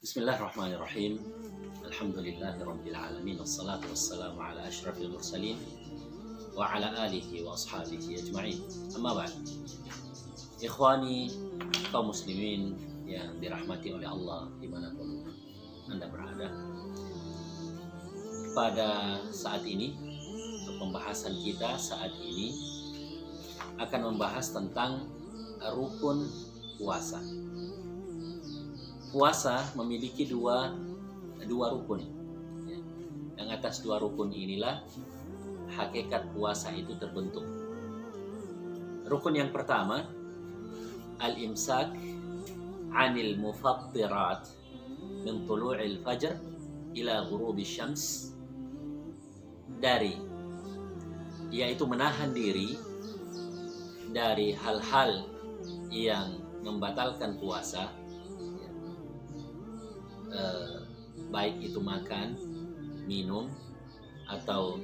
Bismillahirrahmanirrahim. Alhamdulillahirabbil alamin wassalatu wassalamu ala asyrafil mursalin wa ala alihi wa ashabihi ajma'in. Amma ba'd. Ikhwani kaum muslimin yang dirahmati oleh Allah dimanapun Anda berada. Pada saat ini, pembahasan kita saat ini akan membahas tentang rukun puasa. Puasa memiliki dua rukun. Yang atas dua rukun inilah hakikat puasa itu terbentuk. Rukun yang pertama, al-imsak anil mufattirat min tulu'il fajr ila ghurubi syams, yaitu menahan diri dari hal-hal yang membatalkan puasa, baik itu makan, minum, atau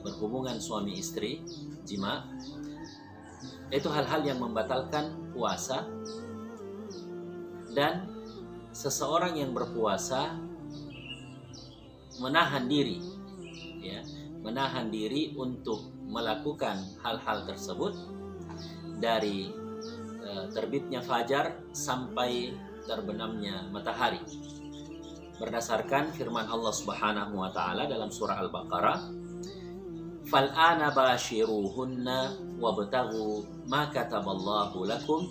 berhubungan suami istri, jima. Itu hal-hal yang membatalkan puasa, dan seseorang yang berpuasa menahan diri, menahan diri untuk melakukan hal-hal tersebut dari terbitnya fajar sampai terbenamnya matahari, berdasarkan firman Allah Subhanahu wa taala dalam surah Al-Baqarah, "Fal'ana bashiruhunna wabtaghu ma kataballahu lakum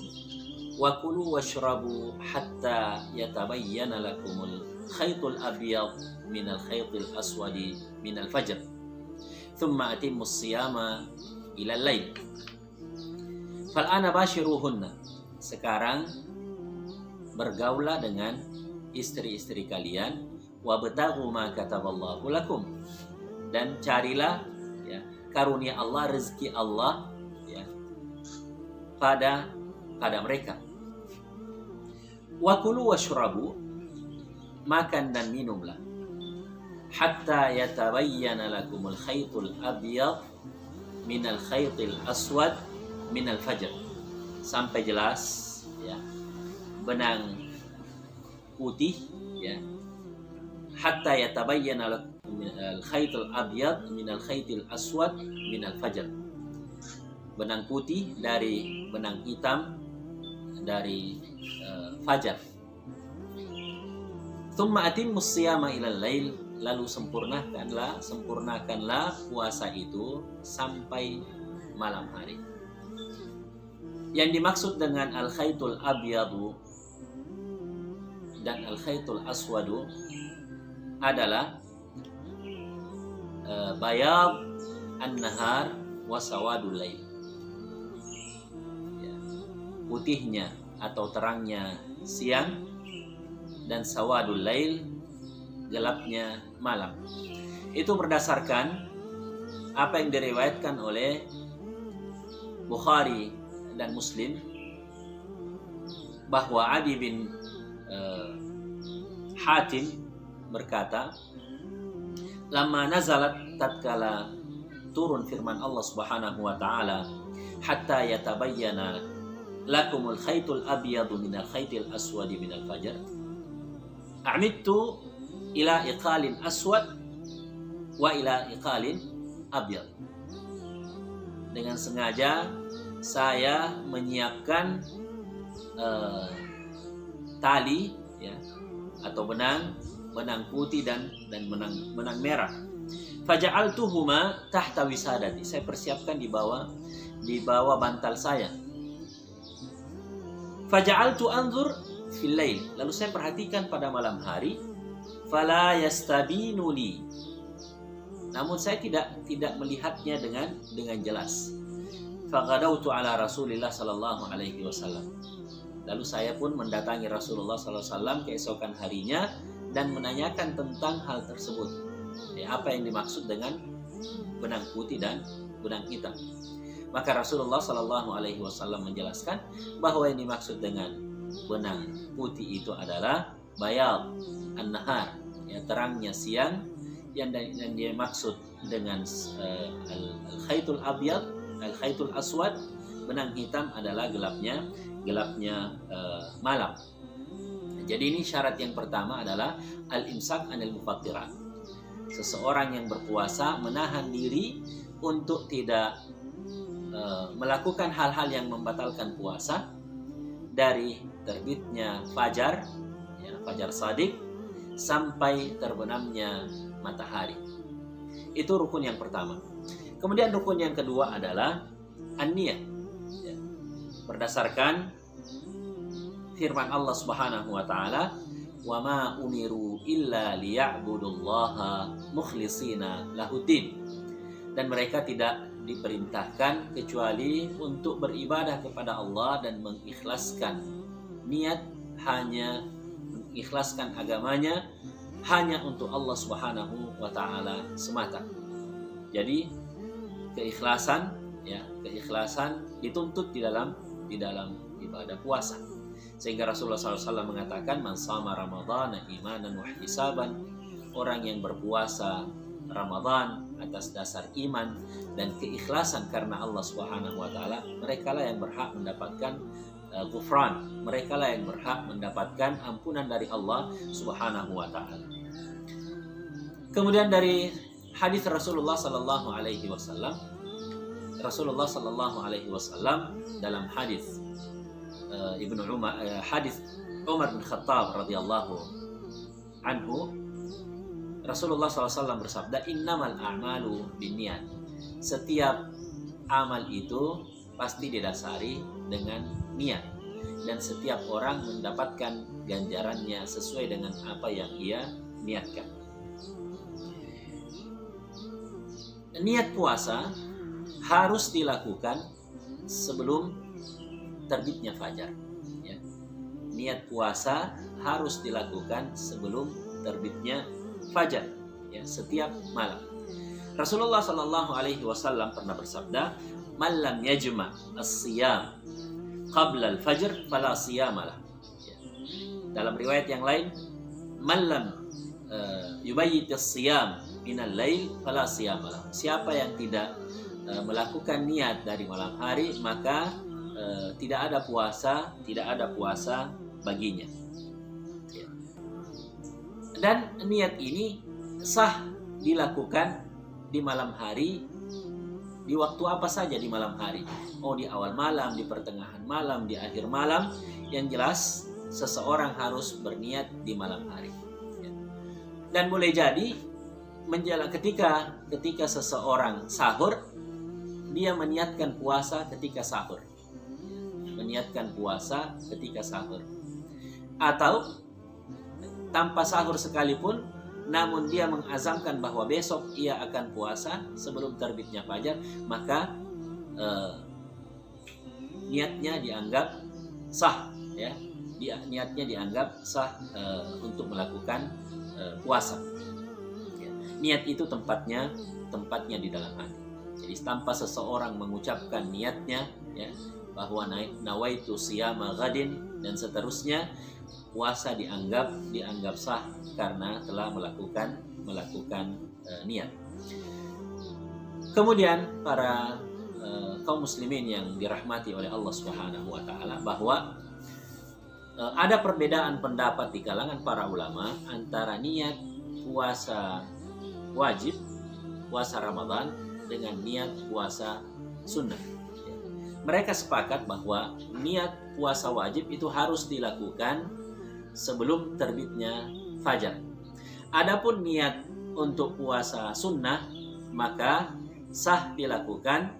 wa kulu washrabu hatta yatabayyana lakumul khaytul abyad minal khaytil aswadi minal fajr thumma atimmus siyama ilal lail." Fal'ana bashiruhunna, sekarang bergaulah dengan istri-istri kalian, wabtaghu ma kataballahu lakum, dan carilah karunia Allah, rezeki Allah pada mereka. Wa kulu washrabu, makan dan minumlah, hatta yatabayyana lakumul khaytul abyad minal khaytil aswad minal fajr, sampai jelas benang putih, hatta yatabayyana lakum al-khaytul abyad minal khaytil aswad minal fajr, benang putih dari benang hitam dari fajar. Thumma atimmus siyama ilal lail, lalu sempurnakanlah puasa itu sampai malam hari. Yang dimaksud dengan al-khaytul abyadu dan al-khaytul aswadu adalah bayad an-nahar wa sawadul lail, putihnya atau terangnya siang, dan sawadul lail, gelapnya malam. Itu berdasarkan apa yang diriwayatkan oleh Bukhari dan Muslim, bahwa Adi bin Hatim berkata, "Lama nazalat, tatkala turun firman Allah Subhanahu wa taala, hatta yatabayyana lakumul khaytul abyadu minal khaytil aswadi minal fajr, a'midtu ila iqalin aswad wa ila iqalin abyad." Dengan sengaja saya menyiapkan tali, atau benang putih dan benang merah. Faja'altuhuma tahta wisadati, saya persiapkan di bawah bantal saya. Faja'altu anzur fil lail, lalu saya perhatikan pada malam hari. Fala yastabinu li, namun saya tidak melihatnya dengan jelas. Faqadautu ala Rasulillah sallallahu alaihi wasallam, lalu saya pun mendatangi Rasulullah sallallahu alaihi wasallam keesokan harinya dan menanyakan tentang hal tersebut, apa yang dimaksud dengan benang putih dan benang hitam. Maka Rasulullah sallallahu alaihi wasallam menjelaskan bahwa yang dimaksud dengan benang putih itu adalah bayad an-nahar, terangnya siang, yang dimaksud dengan al-khaytul abyad, al-khaytul aswad, benang hitam adalah gelapnya malam. Jadi ini syarat yang pertama adalah al-imsak anil mufattirat. Seseorang yang berpuasa menahan diri untuk tidak melakukan hal-hal yang membatalkan puasa dari terbitnya fajar, ya, fajar shadiq, sampai terbenamnya matahari. Itu rukun yang pertama. Kemudian rukun yang kedua adalah an-niyah. Ya. Berdasarkan firman Allah Subhanahu wa taala, "Wa ma umiru illa liya'budullaha mukhlishina lahuddin." Dan mereka tidak diperintahkan kecuali untuk beribadah kepada Allah dan mengikhlaskan niat, hanya mengikhlaskan agamanya hanya untuk Allah Subhanahu wa taala semata. Jadi keikhlasan, ya, keikhlasan dituntut di dalam ibadah puasa. Sehingga Rasulullah SAW mengatakan, "Man shama Ramadhana imanan wa ihtisaban." Orang yang berpuasa Ramadan atas dasar iman dan keikhlasan karena Allah Subhanahu wa taala, mereka lah yang berhak mendapatkan ghufran. Mereka lah yang berhak mendapatkan ampunan dari Allah Subhanahu wa taala. Kemudian dari hadis Rasulullah sallallahu alaihi wasallam, Rasulullah sallallahu alaihi wasallam dalam hadis Ibnu Umar, hadis Umar bin Khattab radhiyallahu anhu, Rasulullah SAW bersabda, "Innamal a'malu binniyat." Setiap amal itu pasti didasari dengan niat, dan setiap orang mendapatkan ganjarannya sesuai dengan apa yang ia niatkan. Niat puasa harus dilakukan sebelum terbitnya fajar. Ya. Niat puasa harus dilakukan sebelum terbitnya fajar, ya, setiap malam. Rasulullah Shallallahu Alaihi Wasallam pernah bersabda, "Man lam yajma as-siyam qabla al-fajr fala siyamalah." Ya. Dalam riwayat yang lain, "Man lam yubayyit as-siyam min al-lail fala siyamalah." Siapa yang tidak melakukan niat dari malam hari, maka tidak ada puasa baginya. Ya. Dan niat ini sah dilakukan di malam hari, di waktu apa saja di malam hari. Oh, di awal malam, di pertengahan malam, di akhir malam. Yang jelas seseorang harus berniat di malam hari. Dan boleh jadi ketika seseorang sahur, dia meniatkan puasa ketika sahur. Meniatkan puasa ketika sahur. Atau tanpa sahur sekalipun, namun dia mengazamkan bahwa besok ia akan puasa sebelum terbitnya fajar, maka niatnya dianggap sah, ya. Niatnya dianggap sah untuk melakukan puasa. Ya. Niat itu tempatnya di dalam hati. Jadi tanpa seseorang mengucapkan niatnya, ya, bahwa nawaitu siyama ghadin dan seterusnya, puasa dianggap sah karena telah melakukan niat. Kemudian para kaum muslimin yang dirahmati oleh Allah Subhanahu wa taala, bahwa ada perbedaan pendapat di kalangan para ulama antara niat puasa wajib, puasa Ramadan, dengan niat puasa sunnah. Mereka sepakat bahwa niat puasa wajib itu harus dilakukan sebelum terbitnya fajar. Adapun niat untuk puasa sunnah, maka sah dilakukan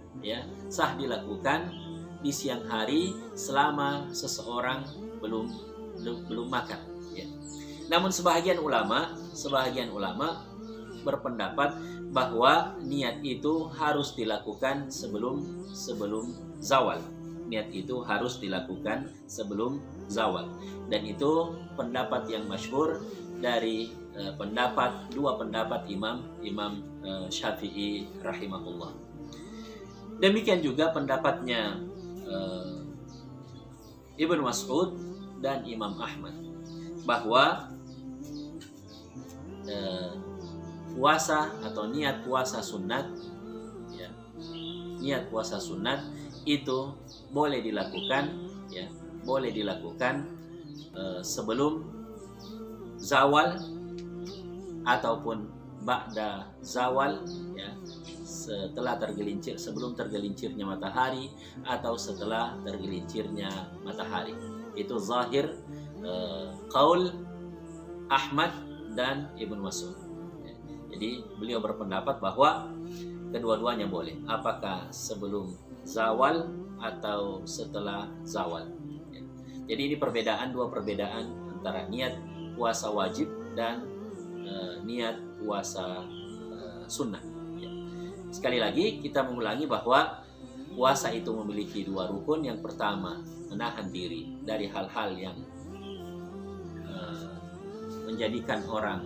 di siang hari selama seseorang belum makan. Ya. Namun sebahagian ulama berpendapat bahwa niat itu harus dilakukan sebelum zawal. Niat itu harus dilakukan sebelum zawal. Dan itu pendapat yang masyhur dari dua pendapat Imam Syafi'i rahimahullah. Demikian juga pendapatnya Ibnu Mas'ud dan Imam Ahmad, bahwa puasa atau niat puasa sunat, ya, niat puasa sunat itu boleh dilakukan sebelum zawal ataupun ba'da zawal, ya, setelah sebelum tergelincirnya matahari atau setelah tergelincirnya matahari. Itu zahir qaul Ahmad dan Ibnu Mas'ud. Jadi beliau berpendapat bahwa kedua-duanya boleh, apakah sebelum zawal atau setelah zawal. Jadi ini dua perbedaan antara niat puasa wajib dan niat puasa sunnah. Sekali lagi kita mengulangi bahwa puasa itu memiliki dua rukun. Yang pertama, menahan diri dari hal-hal yang menjadikan orang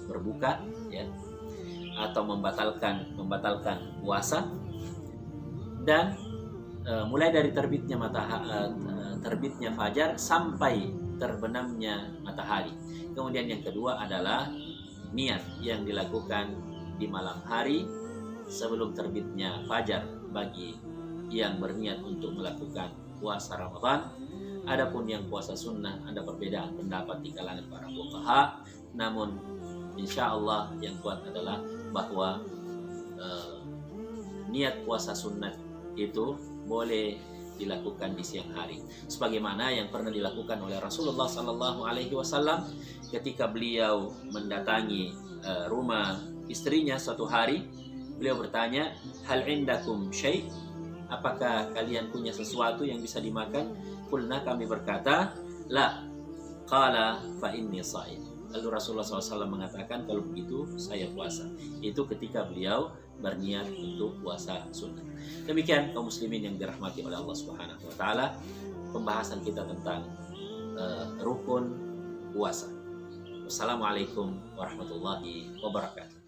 berbuka, ya, atau membatalkan puasa. Dan mulai dari terbitnya fajar sampai terbenamnya matahari. Kemudian yang kedua adalah niat yang dilakukan di malam hari sebelum terbitnya fajar bagi yang berniat untuk melakukan puasa Ramadan. Adapun yang puasa sunnah ada perbedaan pendapat di kalangan para fuqaha, namun insya Allah yang kuat adalah bahwa niat puasa sunnah itu boleh dilakukan di siang hari, sebagaimana yang pernah dilakukan oleh Rasulullah SAW ketika beliau mendatangi rumah istrinya suatu hari. Beliau bertanya, hal indakum syai', apakah kalian punya sesuatu yang bisa dimakan? Qulna, kami berkata, la. Qala fa inni sha'im. Lalu Rasulullah SAW mengatakan, kalau begitu saya puasa. Itu ketika beliau berniat untuk puasa sunnah. Demikian kaum muslimin yang dirahmati oleh Allah Subhanahu wa taala, pembahasan kita tentang rukun puasa. Wassalamualaikum warahmatullahi wabarakatuh.